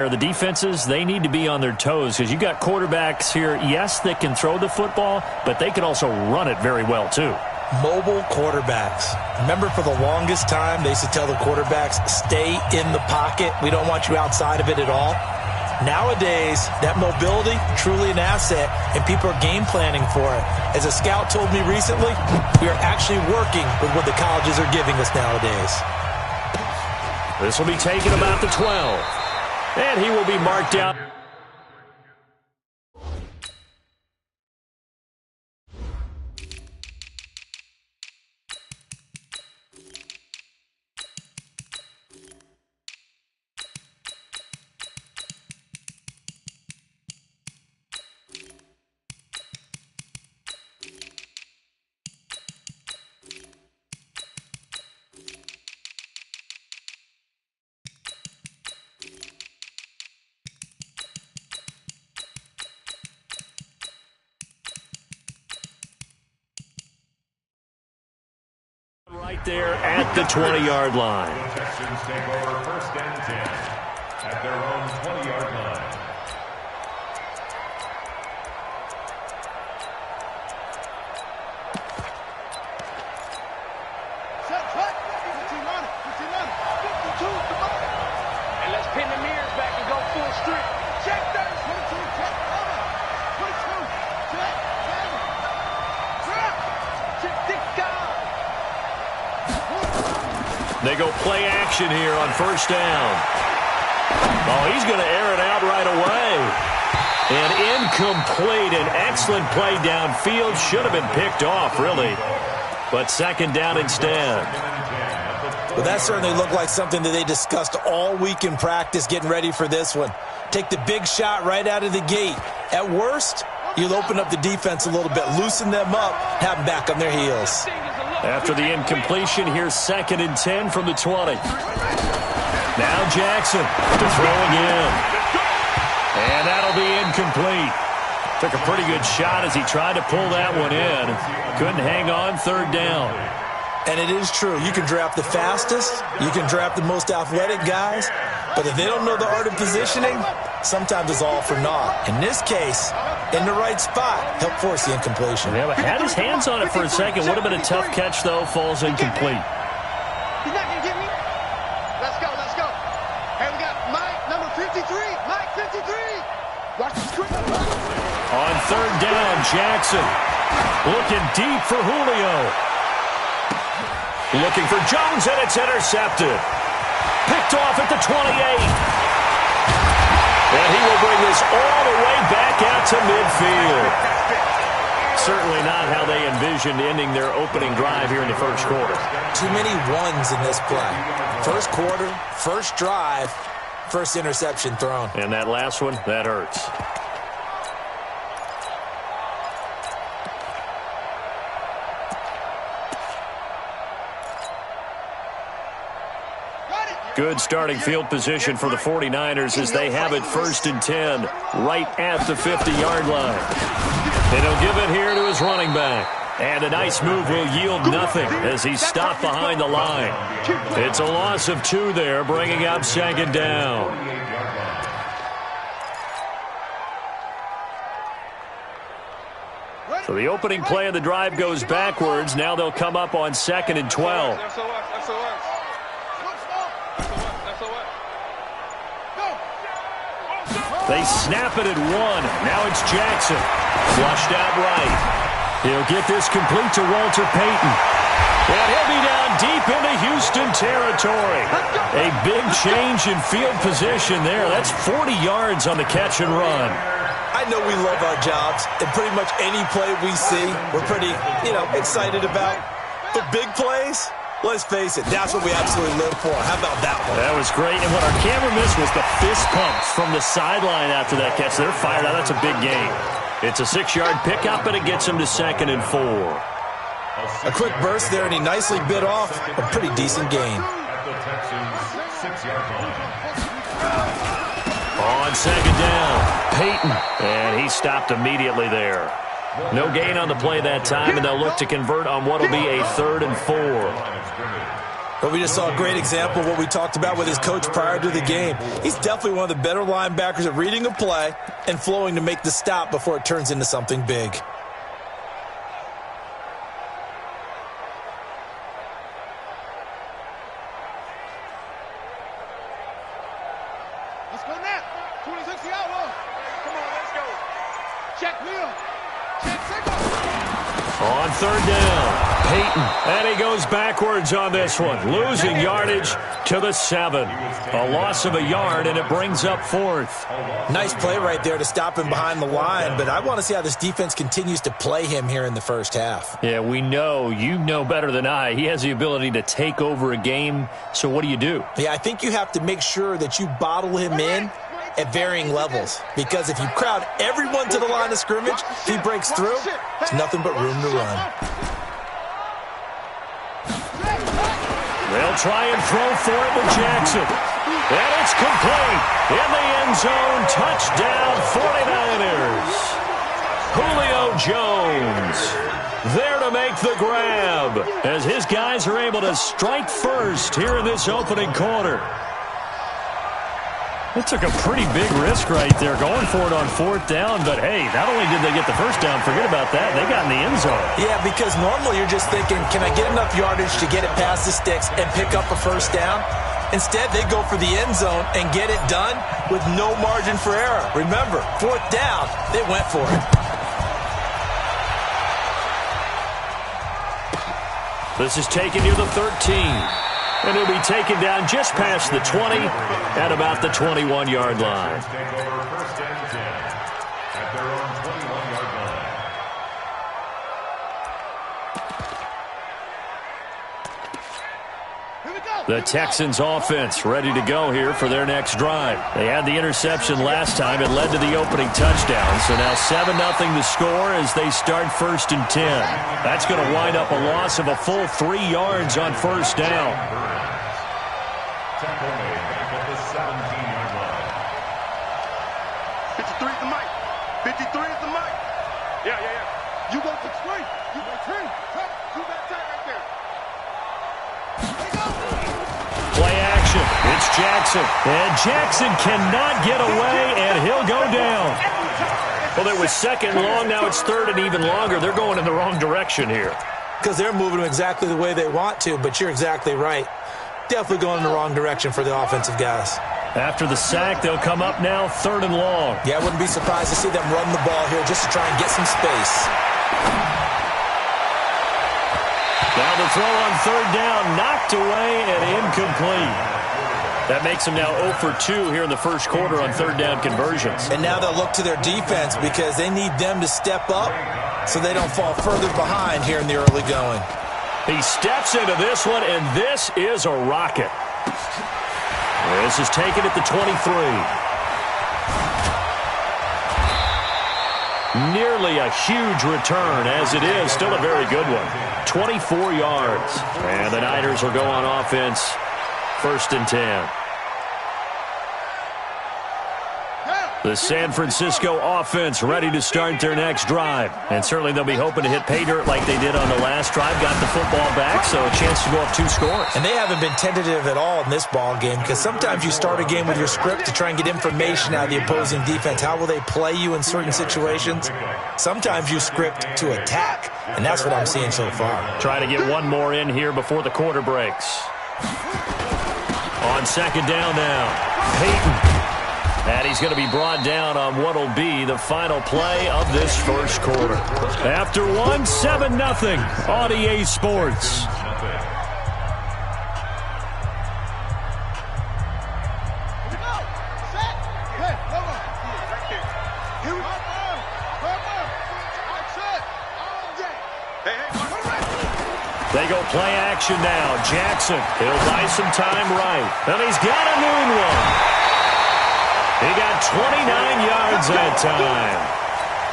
The defenses, they need to be on their toes because you got quarterbacks here, yes, that can throw the football, but they can also run it very well too. Mobile quarterbacks. Remember, for the longest time, they used to tell the quarterbacks, stay in the pocket. We don't want you outside of it at all. Nowadays, that mobility, truly an asset, and people are game planning for it. As a scout told me recently, we are actually working with what the colleges are giving us nowadays. This will be taken about the 12. And he will be marked out. Right there at the 20-yard line. Texans take over 1st and 10 at their own 20-yard line. And let's pin the mirrors back and go full strip. Check that. 22, check, over. 22, check, 7. Drop. Check, tick, go. They go play action here on 1st down. Oh, he's going to air it out right away. And incomplete. An excellent play downfield. Should have been picked off, really. But 2nd down instead. Well, that certainly looked like something that they discussed all week in practice getting ready for this one. Take the big shot right out of the gate. At worst, you'll open up the defense a little bit, loosen them up, have them back on their heels. After the incompletion, here's 2nd and 10 from the 20. Now Jackson to throw again. And that'll be incomplete. Took a pretty good shot as he tried to pull that one in. Couldn't hang on 3rd down. And it is true. You can draft the fastest. You can draft the most athletic guys. But if they don't know the art of positioning, sometimes it's all for naught. In this case, in the right spot, help force the incompletion. Yeah, but had his hands on it for a second. Would have been a tough catch, though. Falls incomplete. He's not going to get me. Let's go, let's go. Hey, we got Mike, number 53. Mike, 53. Watch the screen. On 3rd down, Jackson looking deep for Julio. Looking for Jones, and it's intercepted. Picked off at the 28. And he will bring this all the way back out to midfield. Certainly not how they envisioned ending their opening drive here in the 1st quarter. Too many ones in this play. 1st quarter, 1st drive, 1st interception thrown. And that last one, that hurts. Good starting field position for the 49ers as they have it 1st and 10 right at the 50-yard line. And he'll give it here to his running back. And a nice move will yield nothing as he's stopped behind the line. It's a loss of 2 there, bringing up 2nd down. So the opening play of the drive goes backwards. Now they'll come up on 2nd and 12. They snap it at 1. Now it's Jackson. Flushed out right. He'll get this complete to Walter Payton. And he'll be down deep into Houston territory. A big change in field position there. That's 40 yards on the catch and run. I know we love our jobs, and pretty much any play we see, we're pretty, excited about. But big plays, let's face it, that's what we absolutely live for. How about that one? That was great. And what our camera missed was the fist pumps from the sideline after that catch. They're fired out. That's a big gain. It's a 6-yard pickup, and it gets him to 2nd and 4. A quick burst there, and he nicely bit off a pretty decent gain. At the Texans' 6-yard line. On 2nd down, Payton. And he stopped immediately there. No gain on the play that time, and they'll look to convert on what will be a 3rd and 4. But we just saw a great example of what we talked about with his coach prior to the game. He's definitely one of the better linebackers at reading a play and flowing to make the stop before it turns into something big. Let's go now. 26 the outlaw. Come on, let's go. Check wheel. Check signal. On third down, Peyton. And he goes backwards on this one, losing yardage to the 7. A loss of a yard, and it brings up 4th. Nice play right there to stop him behind the line, but I want to see how this defense continues to play him here in the first half. Yeah, we know. You know better than I. He has the ability to take over a game, so what do? Yeah, I think you have to make sure that you bottle him in at varying levels, because if you crowd everyone to the line of scrimmage, if he breaks through, there's nothing but room to run. They'll try and throw for it with Jackson. And it's complete. In the end zone, touchdown 49ers. Julio Jones there to make the grab as his guys are able to strike first here in this opening quarter. They took a pretty big risk right there going for it on 4th down, but hey, not only did they get the first down, forget about that, they got in the end zone. Yeah, because normally you're just thinking, can I get enough yardage to get it past the sticks and pick up a first down? Instead, they go for the end zone and get it done with no margin for error. Remember, 4th down, they went for it. This is taken near the 13. And he'll be taken down just past the 20 at about the 21-yard line. Take over first and 10 at their own 21-yard line. Here we go. The Texans offense ready to go here for their next drive. They had the interception last time. It led to the opening touchdown. So now 7-0 the score as they start 1st and 10. That's going to wind up a loss of a full 3 yards on first down. Tackle made back at the 17-yard line. 53 is the mic. 53 is the mic. Yeah. You go to 3. You go 10. You got that right there. Here we go. Play action. It's Jackson. And Jackson cannot get away, and he'll go down. Well, it was 2nd long. Now it's 3rd and even longer. They're going in the wrong direction here. Because they're moving them exactly the way they want to, but you're exactly right. Definitely going in the wrong direction for the offensive guys. After the sack, they'll come up now 3rd and long. Yeah, I wouldn't be surprised to see them run the ball here just to try and get some space. Now the throw on 3rd down, knocked away and incomplete. That makes them now 0 for 2 here in the first quarter on 3rd down conversions. And now they'll look to their defense because they need them to step up so they don't fall further behind here in the early going. He steps into this one, and this is a rocket. This is taken at the 23. Nearly a huge return, as it is. Still a very good one. 24 yards. And the Niners will go on offense. 1st and 10. The San Francisco offense ready to start their next drive. And certainly they'll be hoping to hit pay dirt like they did on the last drive. Got the football back, so a chance to go up 2 scores. And they haven't been tentative at all in this ball game because sometimes you start a game with your script to try and get information out of the opposing defense. How will they play you in certain situations? Sometimes you script to attack, and that's what I'm seeing so far. Trying to get one more in here before the quarter breaks. On 2nd down now, Peyton. And he's going to be brought down on what will be the final play of this first quarter. After one, 7-0 on EA Sports. They go play action now. Jackson, he'll buy some time right. And he's got a noon one. He got 29 yards that time.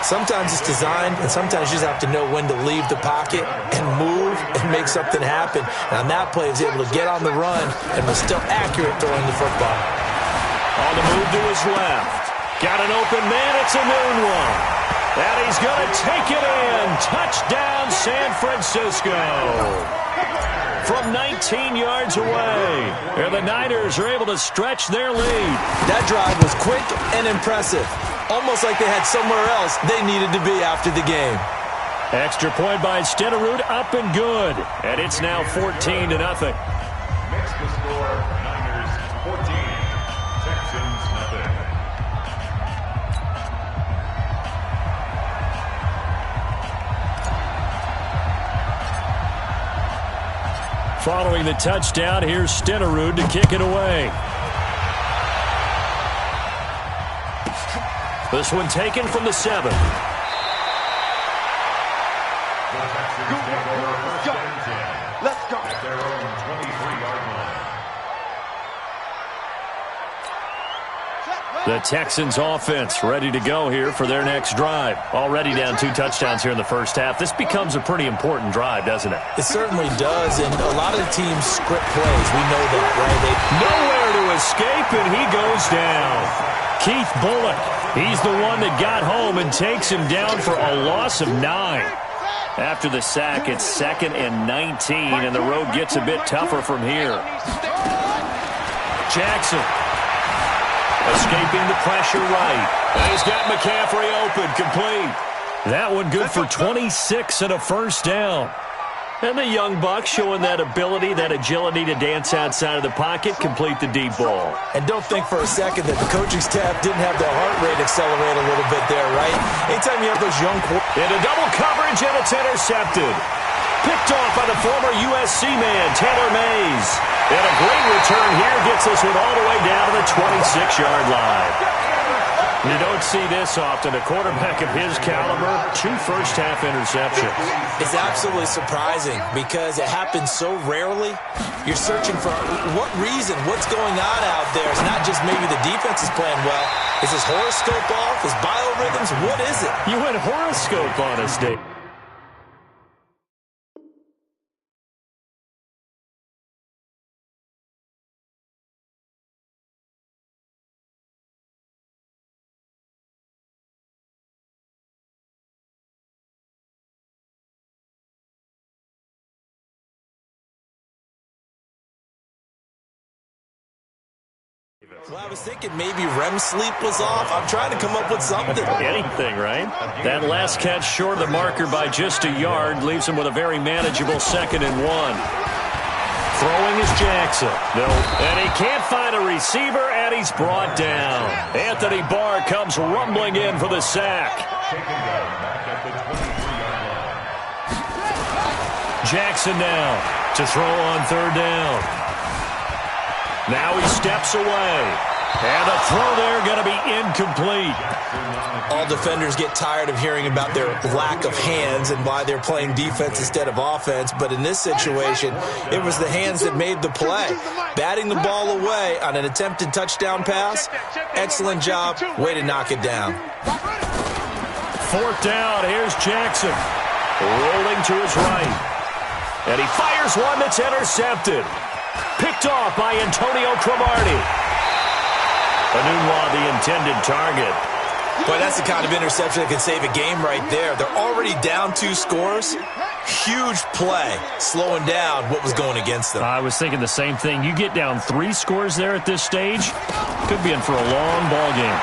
Sometimes it's designed, and sometimes you just have to know when to leave the pocket and move and make something happen. And on that play, he was able to get on the run and was still accurate throwing the football. On the move to his left. Got an open man. It's a noon one. And he's going to take it in. Touchdown, San Francisco. from 19 yards away. And the Niners are able to stretch their lead. That drive was quick and impressive. Almost like they had somewhere else they needed to be after the game. Extra point by Stenerud, up and good. And it's now 14-0. Makes the score Niners 14, Texans nothing. Following the touchdown, here's Stenerud to kick it away. This one taken from the 7. Let's go. At their own 23-yard line. The Texans offense ready to go here for their next drive. Already down 2 touchdowns here in the first half. This becomes a pretty important drive, doesn't it? It certainly does, and a lot of the teams script plays. We know that, right? Nowhere to escape, and he goes down. Keith Bullock, he's the one that got home and takes him down for a loss of 9. After the sack, it's 2nd and 19, and the road gets a bit tougher from here. Jackson escaping the pressure right. And he's got McCaffrey open, complete. That one good for 26 and a first down. And the young buck showing that ability, that agility to dance outside of the pocket, complete the deep ball. And don't think for a second that the coaching staff didn't have their heart rate accelerate a little bit there, right? Anytime you have those young... Into double coverage, and it's intercepted. Picked off by the former USC man, Taylor Mays. And a great return here gets this one all the way down to the 26-yard line. You don't see this often. A quarterback of his caliber, 2 first-half interceptions. It's absolutely surprising because it happens so rarely. You're searching for what reason, what's going on out there. It's not just maybe the defense is playing well. Is his horoscope off? His biorhythms? What is it? You went horoscope on us, Dave. Well, I was thinking maybe REM sleep was off. I'm trying to come up with something. Anything, right? That last catch short of the marker by just a yard leaves him with a very manageable 2nd and 1. Throwing is Jackson. No, and he can't find a receiver, and he's brought down. Anthony Barr comes rumbling in for the sack. Taken down back at the 23-yard line. Jackson now to throw on 3rd down. Now he steps away. And the throw there going to be incomplete. All defenders get tired of hearing about their lack of hands and why they're playing defense instead of offense. But in this situation, it was the hands that made the play. Batting the ball away on an attempted touchdown pass. Excellent job. Way to knock it down. 4th down. Here's Jackson. Rolling to his right. And he fires one that's intercepted. Picked off by Antonio Cromartie. Enunwa, the intended target. Boy, that's the kind of interception that can save a game right there. They're already down 2 scores. Huge play, slowing down what was going against them. I was thinking the same thing. You get down 3 scores there at this stage, could be in for a long ball game.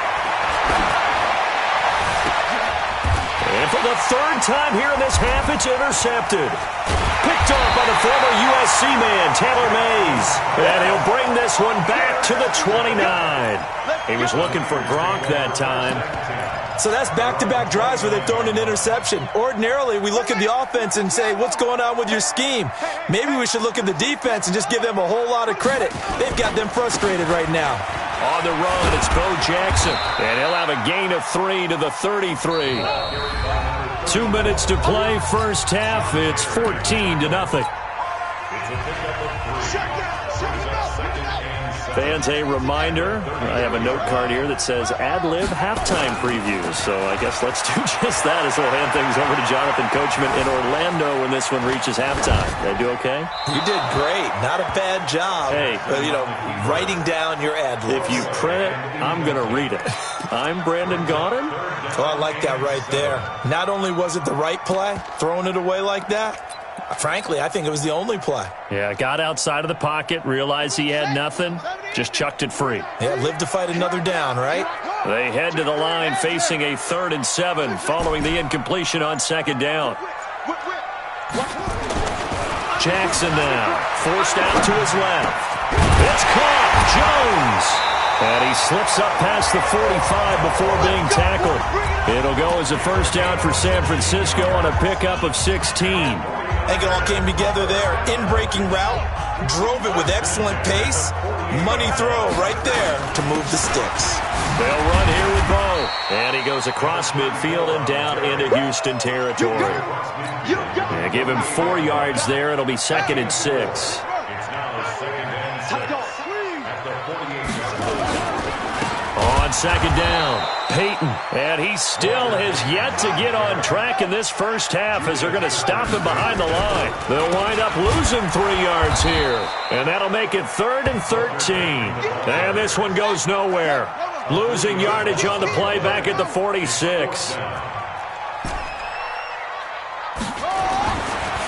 And for the 3rd time here in this half, it's intercepted. Picked off by the former USC man, Taylor Mays. And he'll bring this one back to the 29. He was looking for Gronk that time. So that's back-to-back drives where they've thrown an interception. Ordinarily, we look at the offense and say, what's going on with your scheme? Maybe we should look at the defense and just give them a whole lot of credit. They've got them frustrated right now. On the run, it's Bo Jackson. And he'll have a gain of 3 to the 33. 2 minutes to play, first half. It's 14-0. Fans, a reminder, I have a note card here that says ad-lib halftime previews. So I guess let's do just that as we'll hand things over to Jonathan Coachman in Orlando when this one reaches halftime. Did I do okay? You did great. Not a bad job. Hey. Writing down your ad-libs. If you print it, I'm going to read it. I'm Brandon Gaudin. Oh, I like that right there. Not only was it the right play, throwing it away like that, Frankly, I think it was the only play. Yeah, got outside of the pocket, realized he had nothing, just chucked it free. Yeah, live to fight another down, right? They head to the line facing a 3rd and 7 following the incompletion on 2nd down. Jackson now, forced out to his left. It's caught, Jones. And he slips up past the 45 before being tackled. It'll go as a first down for San Francisco on a pickup of 16. I think it all came together there. In-breaking route, drove it with excellent pace. Money throw right there to move the sticks. They'll run here with Bo. And he goes across midfield and down into Houston territory. Yeah, give him 4 yards there. It'll be 2nd and 6. It's now 2nd and 6 at the 48-yard line. On 2nd down, Peyton. And he still has yet to get on track in this first half as they're going to stop him behind the line. They'll wind up losing 3 yards here. And that'll make it 3rd and 13. And this one goes nowhere. Losing yardage on the play back at the 46.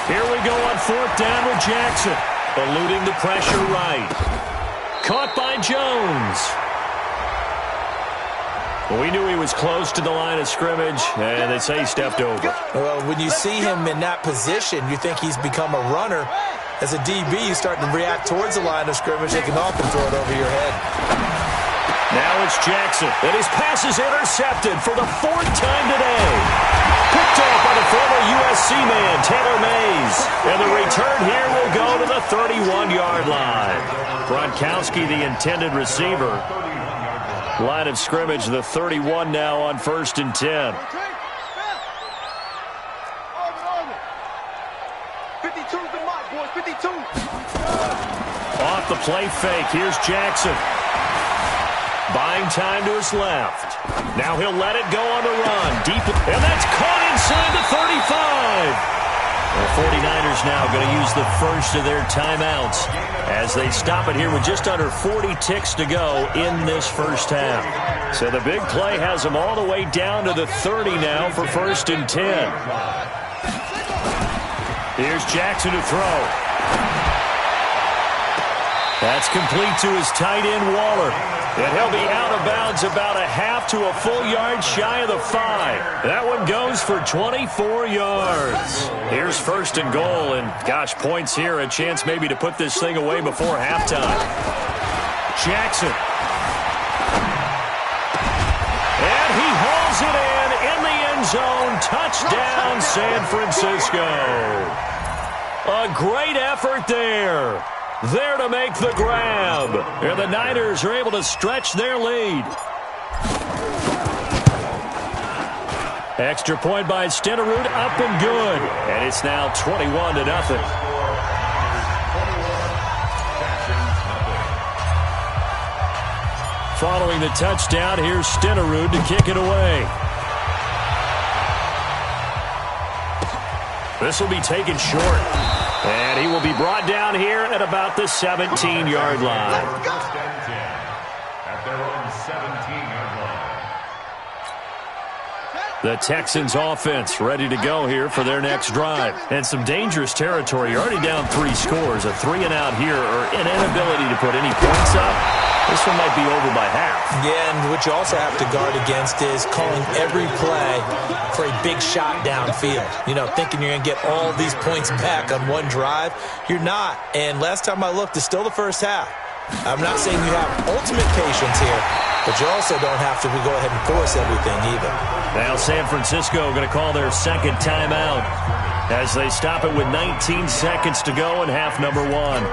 Here we go on 4th down with Jackson. Eluding the pressure right. Caught by Jones. We knew he was close to the line of scrimmage, and they say he stepped over. Well, when you see him in that position, you think he's become a runner. As a DB, you start to react towards the line of scrimmage. They can often throw it over your head. Now it's Jackson, and his pass is intercepted for the 4th time today. Picked off by the former USC man, Taylor Mays. And the return here will go to the 31-yard line. Gronkowski, the intended receiver. Line of scrimmage, the 31 now on 1st and 10. 52's the mark, boys. 52. Off the play fake, here's Jackson. Buying time to his left. Now he'll let it go on the run. Deep, and that's caught inside the 35. The 49ers now going to use the first of their timeouts as they stop it here with just under 40 ticks to go in this first half. So the big play has them all the way down to the 30 now for 1st and 10. Here's Jackson to throw. That's complete to his tight end, Waller. And he'll be out of bounds about a half to a full yard shy of the 5. That one goes for 24 yards. Here's 1st and goal, and gosh, points here. A chance maybe to put this thing away before halftime. Jackson. And he hauls it in the end zone. Touchdown, San Francisco. A great effort there. There to make the grab. And the Niners are able to stretch their lead. Extra point by Stenerud, up and good. And it's now 21-0. Following the touchdown, here's Stenerud to kick it away. This will be taken short. And he will be brought down here at about the 17-yard line. First and 10 at their own 17-yard line. The Texans offense ready to go here for their next drive. And some dangerous territory. You're already down 3 scores. A 3-and-out here or an inability to put any points up. This one might be over by half. Yeah, and what you also have to guard against is calling every play for a big shot downfield. You know, thinking you're going to get all these points back on one drive. You're not. And last time I looked, it's still the first half. I'm not saying you have ultimate patience here, but you also don't have to go ahead and force everything either. Now San Francisco going to call their 2nd timeout as they stop it with 19 seconds to go in half number 1.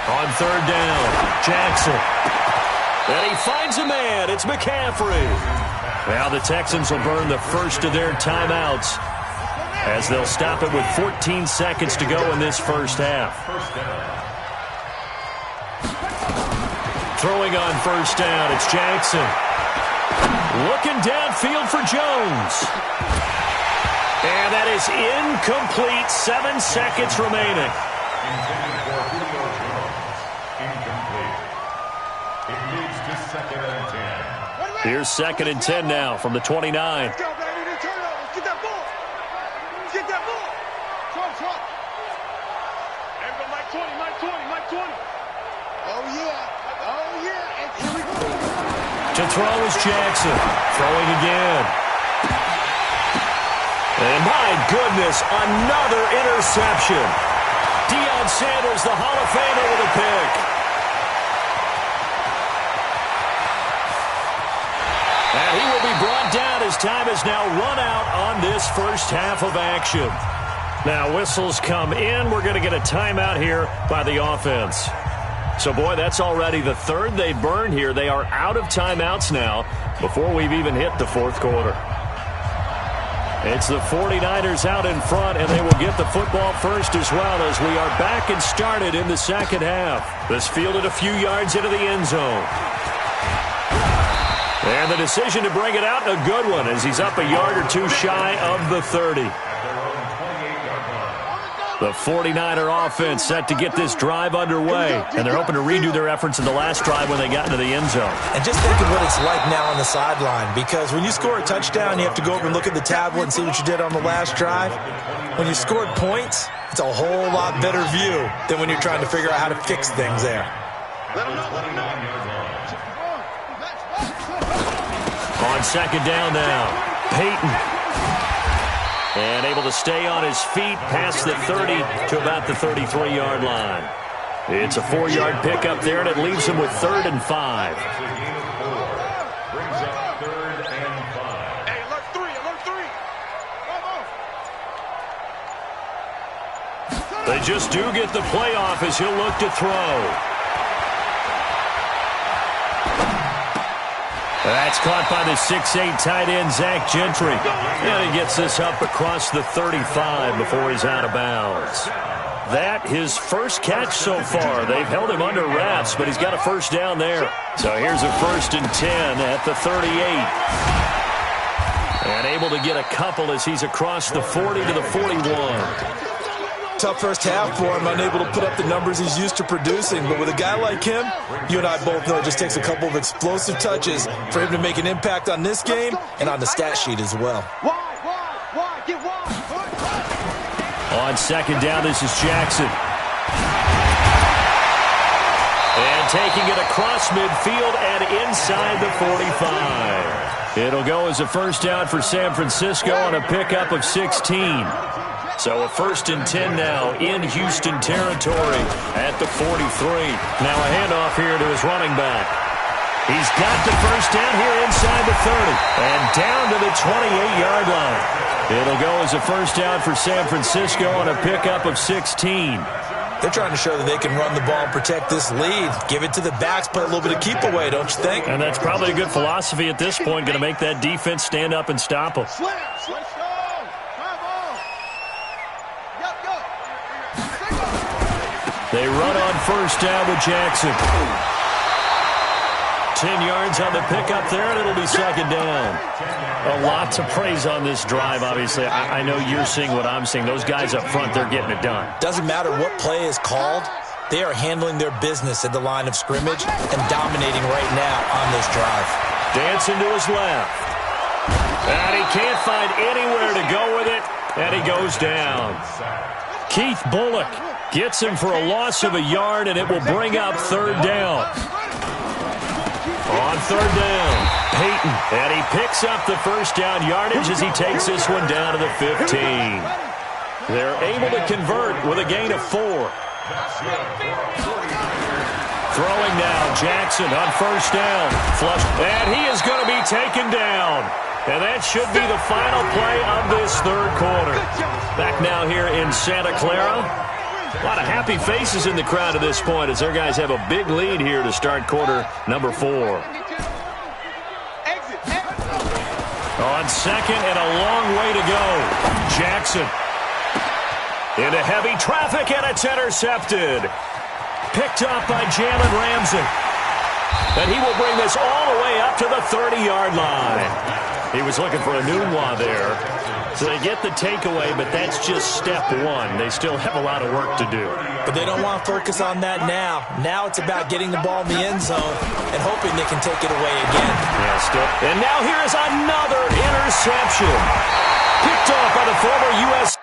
On 3rd down, Jackson. And he finds a man. It's McCaffrey. Now the Texans will burn the first of their timeouts as they'll stop it with 14 seconds to go in this first half. Throwing on 1st down, it's Jackson. Looking downfield for Jones. And that is incomplete. 7 seconds remaining. Intended for Julio Jones. Incomplete. It leads second and 10. Here's 2nd and 10 now from the 29. Let's go, baby. They turn over. Get that ball. Get that ball. Trump. Everybody, Mike 20, Mike 20, Mike 20. Oh, yeah. Oh, yeah. And here we go. To throw is Jackson. Throwing again. And my goodness, another interception. Deion Sanders, the Hall of Famer, with a pick. And he will be brought down as time has now run out on this first half of action. Now whistles come in. We're going to get a timeout here by the offense. So, boy, that's already the third they burned here. They are out of timeouts now before we've even hit the fourth quarter. It's the 49ers out in front, and they will get the football first as well as we are back and started in the second half. This fielded a few yards into the end zone. And the decision to bring it out, a good one, as he's up a yard or two shy of the 30. The 49er offense set to get this drive underway, and they're hoping to redo their efforts in the last drive when they got into the end zone. And just think of what it's like now on the sideline, because when you score a touchdown, you have to go over and look at the tablet and see what you did on the last drive. When you scored points, it's a whole lot better view than when you're trying to figure out how to fix things there. On second down now, Peyton. And able to stay on his feet past the 30 to about the 33-yard line. It's a 4-yard pickup there, and it leaves him with 3rd and 5. Brings up 3rd and 5. Hey, alert 3, alert 3. They just do get the play off as he'll look to throw. That's caught by the 6'8" tight end, Zach Gentry. And he gets this up across the 35 before he's out of bounds. That his first catch so far. They've held him under wraps, but he's got a first down there. So here's a 1st and 10 at the 38. And able to get a couple as he's across the 40 to the 41. Tough first half for him, unable to put up the numbers he's used to producing. But with a guy like him, you and I both know it just takes a couple of explosive touches for him to make an impact on this game and on the stat sheet as well. Wide, get wide. On second down, this is Jackson. And taking it across midfield and inside the 45. It'll go as a first down for San Francisco on a pickup of 16. So a 1st and 10 now in Houston territory at the 43. Now a handoff here to his running back. He's got the first down here inside the 30 and down to the 28-yard line. It'll go as a first down for San Francisco on a pickup of 16. They're trying to show that they can run the ball and protect this lead. Give it to the backs, play a little bit of keep away, don't you think? And that's probably a good philosophy at this point, going to make that defense stand up and stop them. They run on first down with Jackson. 10 yards on the pickup there, and it'll be second down. A lot to praise on this drive, obviously. I know you're seeing what I'm seeing. Those guys up front, they're getting it done. Doesn't matter what play is called. They are handling their business at the line of scrimmage and dominating right now on this drive. Dancing to his left. And he can't find anywhere to go with it, and he goes down. Keith Bullock gets him for a loss of a yard, and it will bring up 3rd down. On 3rd down, Peyton, and he picks up the first down yardage as he takes this one down to the 15. They're able to convert with a gain of 4. Throwing now, Jackson on first down. Flush, and he is going to be taken down. And that should be the final play of this 3rd quarter. Back now here in Santa Clara. A lot of happy faces in the crowd at this point as their guys have a big lead here to start quarter number 4. On second and a long way to go. Jackson into heavy traffic, and it's intercepted. Picked up by Jalen Ramsey. And he will bring this all the way up to the 30-yard line. He was looking for a Nunwa there. So they get the takeaway, but that's just step one. They still have a lot of work to do. But they don't want to focus on that now. Now it's about getting the ball in the end zone and hoping they can take it away again. Yeah, still. And now here is another interception. Picked off by the former U.S.